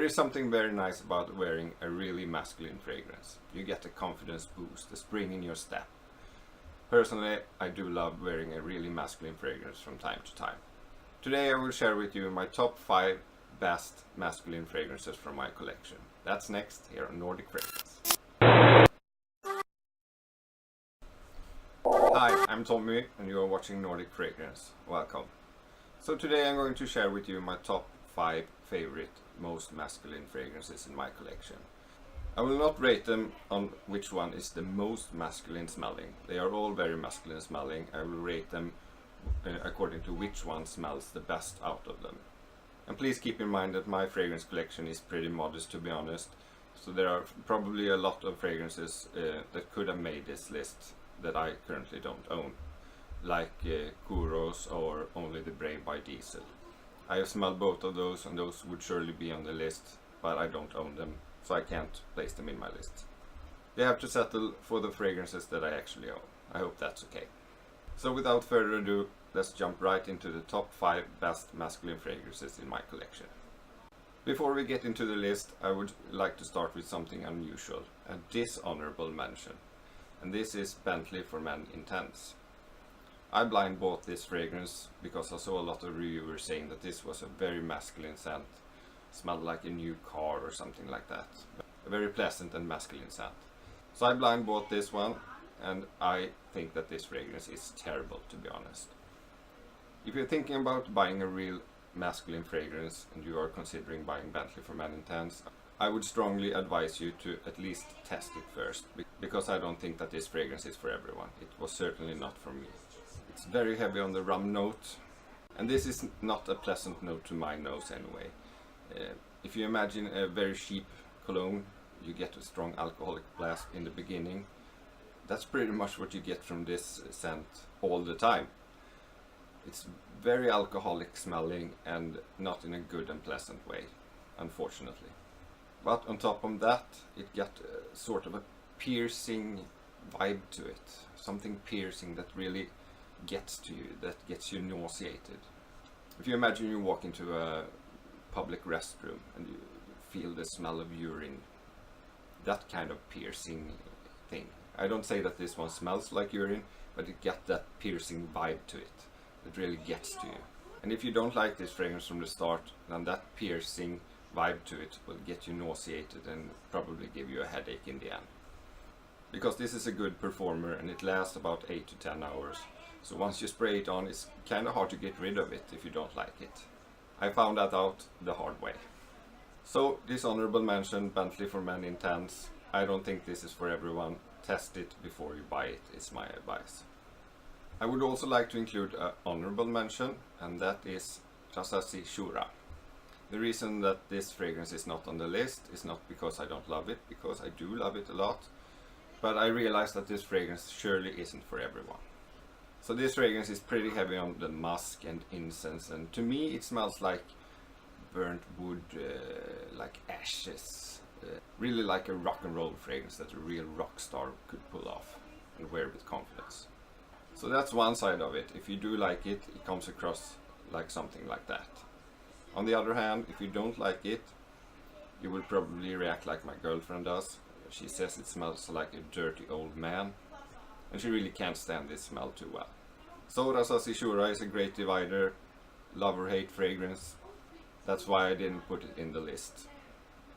is something very nice about wearing a really masculine fragrance. You get a confidence boost, a spring in your step. Personally, I do love wearing a really masculine fragrance from time to time. Today I will share with you my top 5 best masculine fragrances from my collection. That's next here on Nordic Fragrance. Hi, I'm Tommy and you are watching Nordic Fragrance. Welcome. So today I'm going to share with you my top 5 favorite most masculine fragrances in my collection. I will not rate them on which one is the most masculine smelling. They are all very masculine smelling. I will rate them according to which one smells the best out of them. And please keep in mind that my fragrance collection is pretty modest, to be honest. So there are probably a lot of fragrances that could have made this list that I currently don't own, like Kuros or Only the Brave by Diesel. I have smelled both of those and those would surely be on the list, but I don't own them, so I can't place them in my list. They have to settle for the fragrances that I actually own. I hope that's okay. So without further ado, let's jump right into the top 5 best masculine fragrances in my collection. Before we get into the list, I would like to start with something unusual, a dishonorable mention. And this is Bentley for Men Intense. I blind bought this fragrance because I saw a lot of reviewers saying that this was a very masculine scent, smelled like a new car or something like that. A very pleasant and masculine scent. So I blind bought this one, and I think that this fragrance is terrible, to be honest. If you're thinking about buying a real masculine fragrance and you are considering buying Bentley for Men Intense, I would strongly advise you to at least test it first, because I don't think that this fragrance is for everyone. It was certainly not for me. It's very heavy on the rum note, and this is not a pleasant note to my nose anyway. If you imagine a very cheap cologne, you get a strong alcoholic blast in the beginning. That's pretty much what you get from this scent all the time. It's very alcoholic smelling and not in a good and pleasant way, unfortunately. But on top of that, it got sort of a piercing vibe to it. Something piercing that really gets to you, that gets you nauseated. If you imagine you walk into a public restroom and you feel the smell of urine, that kind of piercing thing. I don't say that this one smells like urine, but it got that piercing vibe to it. It really gets to you. And if you don't like this fragrance from the start, then that piercing vibe to it will get you nauseated and probably give you a headache in the end. Because this is a good performer and it lasts about 8 to 10 hours. So once you spray it on, it's kind of hard to get rid of it if you don't like it. I found that out the hard way. So dishonorable mention, Bentley for Men Intense. I don't think this is for everyone. Test it before you buy it, is my advice. I would also like to include an honorable mention, and that is RASASI SHUHRAH. The reason that this fragrance is not on the list is not because I don't love it, because I do love it a lot, but I realized that this fragrance surely isn't for everyone. So this fragrance is pretty heavy on the musk and incense, and to me it smells like burnt wood, like ashes, really like a rock and roll fragrance that a real rock star could pull off and wear with confidence. So that's one side of it. If you do like it, it comes across like something like that. On the other hand, if you don't like it, you will probably react like my girlfriend does. She says it smells like a dirty old man, and she really can't stand this smell too well. So RASASI SHUHRAH is a great divider, love or hate fragrance. That's why I didn't put it in the list.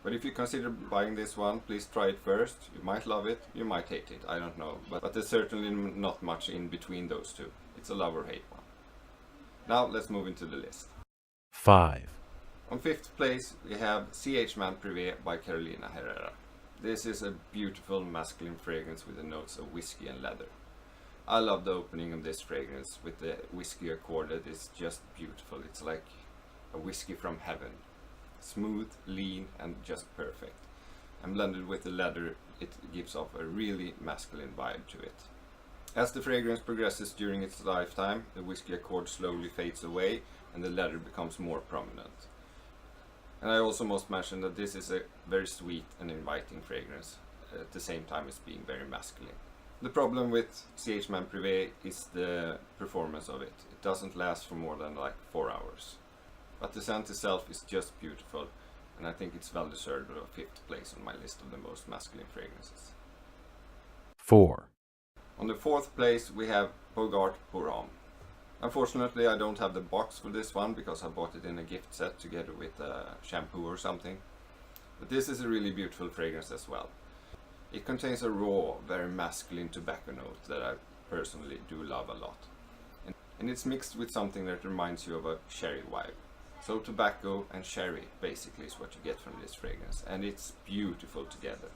But if you consider buying this one, please try it first. You might love it, you might hate it, I don't know. But there's certainly not much in between those two. It's a love or hate one. Now let's move into the list. 5. On 5th place we have CH Man Privé by Carolina Herrera. This is a beautiful masculine fragrance with the notes of whiskey and leather. I love the opening of this fragrance with the whiskey accord that is just beautiful. It's like a whiskey from heaven. Smooth, lean and just perfect. And blended with the leather, it gives off a really masculine vibe to it. As the fragrance progresses during its lifetime, the whiskey accord slowly fades away and the leather becomes more prominent. And I also must mention that this is a very sweet and inviting fragrance, at the same time as being very masculine. The problem with CH Man Privé is the performance of it. It doesn't last for more than like 4 hours. But the scent itself is just beautiful. and I think it's well deserved of 5th place on my list of the most masculine fragrances. 4. On the 4th place we have BOBART pour Homme. Unfortunately I don't have the box for this one because I bought it in a gift set together with a shampoo or something. But this is a really beautiful fragrance as well. It contains a raw, very masculine tobacco note that I personally do love a lot. And it's mixed with something that reminds you of a sherry vibe. So tobacco and sherry basically is what you get from this fragrance, and it's beautiful together.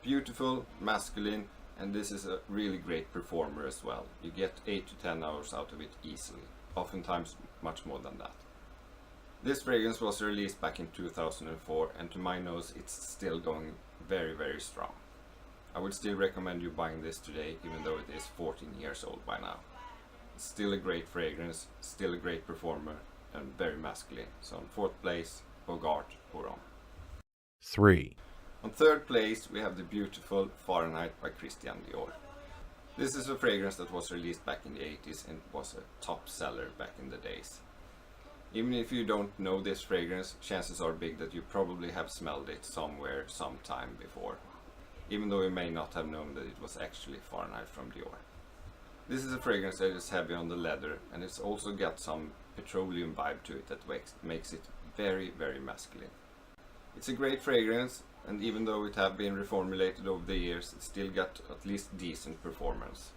Beautiful, masculine, and this is a really great performer as well. You get 8 to 10 hours out of it easily, oftentimes much more than that. This fragrance was released back in 2004, and to my nose it's still going very, very strong. I would still recommend you buying this today, even though it is 14 years old by now. It's still a great fragrance, still a great performer, and very masculine. So on 4th place, BOBART pour Homme. 3. On 3rd place we have the beautiful Fahrenheit by Christian Dior. This is a fragrance that was released back in the 80s and was a top seller back in the days. Even if you don't know this fragrance, chances are big that you probably have smelled it somewhere, sometime before. Even though you may not have known that it was actually Fahrenheit from Dior. This is a fragrance that is heavy on the leather, and it's also got some petroleum vibe to it that makes it very, very masculine. It's a great fragrance, and even though it have been reformulated over the years, it still got at least decent performance.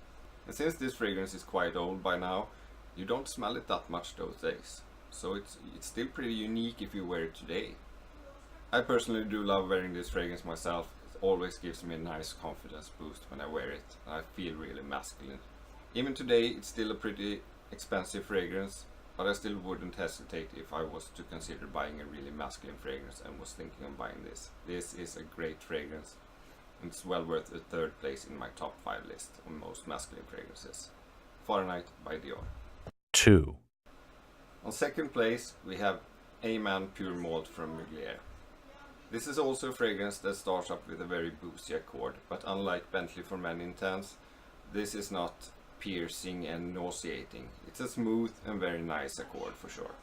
And since this fragrance is quite old by now, you don't smell it that much those days. So it's still pretty unique if you wear it today. I personally do love wearing this fragrance myself. It always gives me a nice confidence boost when I wear it, and I feel really masculine. Even today it's still a pretty expensive fragrance, but I still wouldn't hesitate if I was to consider buying a really masculine fragrance and was thinking of buying this. This is a great fragrance, and it's well worth the 3rd place in my top 5 list of most masculine fragrances. Fahrenheit by Dior. 2. On 2nd place we have Homme Pure Malt from Mugler. This is also a fragrance that starts up with a very boozy accord, but unlike Bentley for Men Intense, this is not piercing and nauseating. It's a smooth and very nice accord for sure.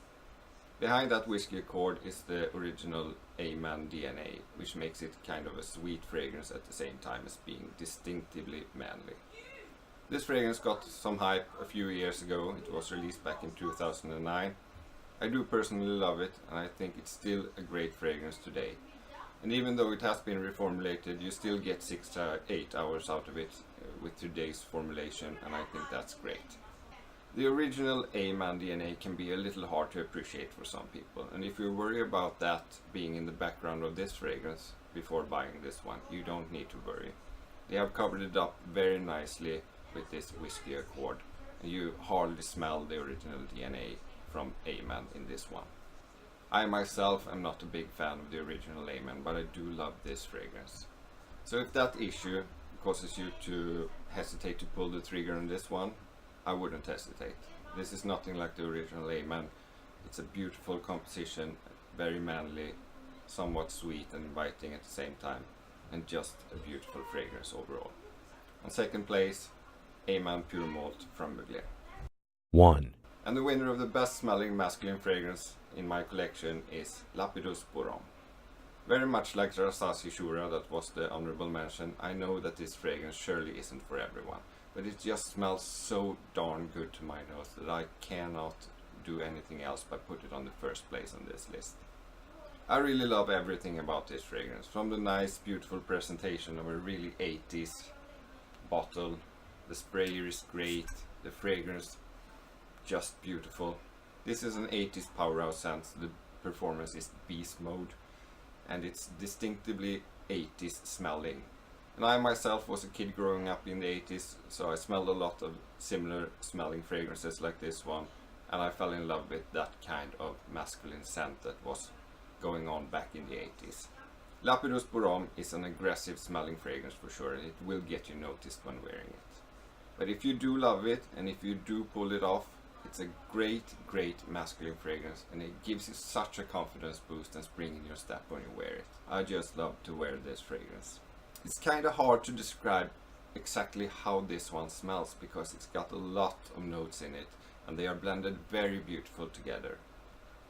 Behind that whiskey accord is the original Homme DNA, which makes it kind of a sweet fragrance at the same time as being distinctively manly. This fragrance got some hype a few years ago. It was released back in 2009. I do personally love it, and I think it's still a great fragrance today. And even though it has been reformulated, you still get 6 to 8 hours out of it with today's formulation, and I think that's great. The original Homme DNA can be a little hard to appreciate for some people, and if you worry about that being in the background of this fragrance before buying this one, you don't need to worry. They have covered it up very nicely with this whiskey accord, and you hardly smell the original DNA from Homme in this one. I myself am not a big fan of the original Homme, but I do love this fragrance. So if that issue causes you to hesitate to pull the trigger on this one, I wouldn't hesitate. This is nothing like the original Homme. It's a beautiful composition, very manly, somewhat sweet and inviting at the same time, and just a beautiful fragrance overall. On 2nd place, Homme Pure Malt from Mugler. 1. And the winner of the best smelling masculine fragrance in my collection is Lapidus pour Homme. Very much like RASASI SHUHRAH, that was the honorable mention, I know that this fragrance surely isn't for everyone, but it just smells so darn good to my nose that I cannot do anything else but put it on the 1st place on this list. I really love everything about this fragrance, from the nice beautiful presentation of a really 80s bottle, the sprayer is great, the fragrance just beautiful. This is an 80s powerhouse scent, the performance is beast mode, and it's distinctively 80s smelling. And I myself was a kid growing up in the 80s, so I smelled a lot of similar smelling fragrances like this one, and I fell in love with that kind of masculine scent that was going on back in the 80s. Lapidus pour Homme is an aggressive smelling fragrance for sure, and it will get you noticed when wearing it. But if you do love it, and if you do pull it off, it's a great masculine fragrance, and it gives you such a confidence boost and spring in your step when you wear it. I just love to wear this fragrance. It's kind of hard to describe exactly how this one smells because it's got a lot of notes in it and they are blended very beautiful together.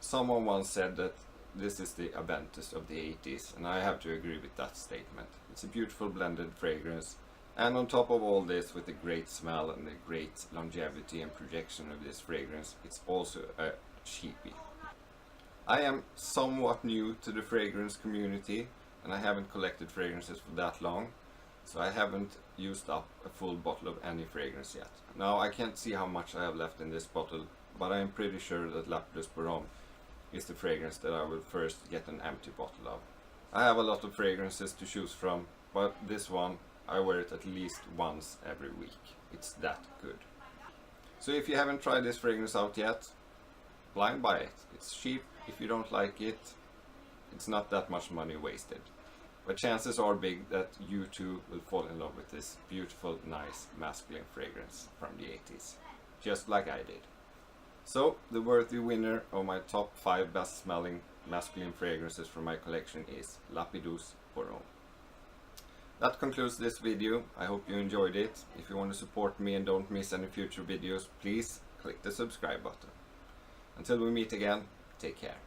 Someone once said that this is the Aventus of the 80s, and I have to agree with that statement. It's a beautiful blended fragrance, and on top of all this, with the great smell and the great longevity and projection of this fragrance, it's also a cheapie. I am somewhat new to the fragrance community, and I haven't collected fragrances for that long, so I haven't used up a full bottle of any fragrance yet. Now, I can't see how much I have left in this bottle, but I am pretty sure that La Plus Borom is the fragrance that I will first get an empty bottle of. I have a lot of fragrances to choose from, but this one, I wear it at least once every week. It's that good. So if you haven't tried this fragrance out yet, blind buy it. It's cheap. If you don't like it, it's not that much money wasted. But chances are big that you too will fall in love with this beautiful, nice, masculine fragrance from the 80s. Just like I did. So, the worthy winner of my top 5 best smelling masculine fragrances from my collection is La Plus Borom. That concludes this video. I hope you enjoyed it. If you want to support me and don't miss any future videos, please click the subscribe button. Until we meet again, take care.